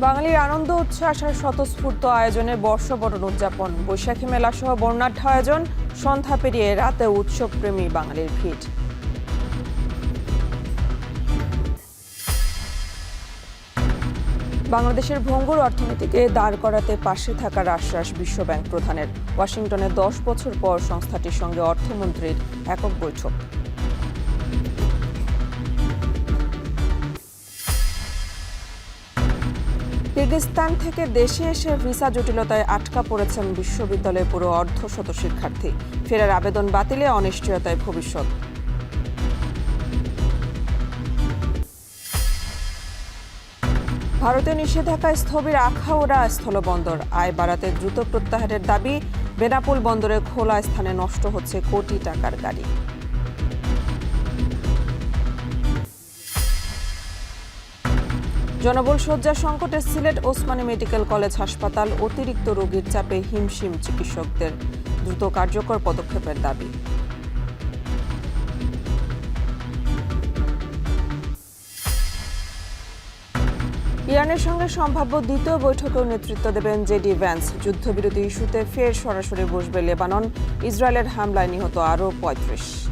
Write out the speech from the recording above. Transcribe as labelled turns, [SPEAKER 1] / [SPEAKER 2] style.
[SPEAKER 1] বাঙালির আনন্দ উচ্ছ্বাস আর স্বতঃস্ফূর্ত আয়োজনে বর্ষবরণ উদযাপন, বৈশাখী মেলা সহ বর্ণাঢ্য আয়োজন, সন্ধ্যা পেরিয়ে রাতে উৎসবপ্রেমী বাঙালির ভিড়। বাংলাদেশের ভঙ্গুর অর্থনীতিকে দাঁড় করাতে পাশে থাকার আশ্বাস বিশ্বব্যাংক প্রধানের। ওয়াশিংটনে 10 বছর পর সংস্থাটির সঙ্গে অর্থমন্ত্রীর একক বৈঠক। কিরগিজস্তান থেকে দেশে এসে ভিসা জটিলতায় আটকা পড়েছেন বিশ্ববিদ্যালয়ে পুরো অর্ধশত শিক্ষার্থী। ফেরার আবেদন বাতিলে অনিশ্চয়তায় ভবিষ্যৎ। ভারতীয় নিষেধাজ্ঞায় স্থবির আখাউড়া স্থলবন্দর, আয় বাড়াতে দ্রুত প্রত্যাহারের দাবি। বেনাপোল বন্দরে খোলা স্থানে নষ্ট হচ্ছে কোটি টাকার গাড়ি। জনবল শয্যা সংকটে সিলেট ওসমানী মেডিকেল কলেজ হাসপাতাল, অতিরিক্ত রোগীর চাপে হিমশিম চিকিৎসকদের, দ্রুত কার্যকর পদক্ষেপের দাবি। ইরানের সঙ্গে সম্ভাব্য দ্বিতীয় বৈঠকেও নেতৃত্ব দেবেন জেডি ভ্যান্স। যুদ্ধবিরতি ইস্যুতে ফের সরাসরি বসবে লেবানন। ইসরায়েলের হামলায় নিহত আরও 35।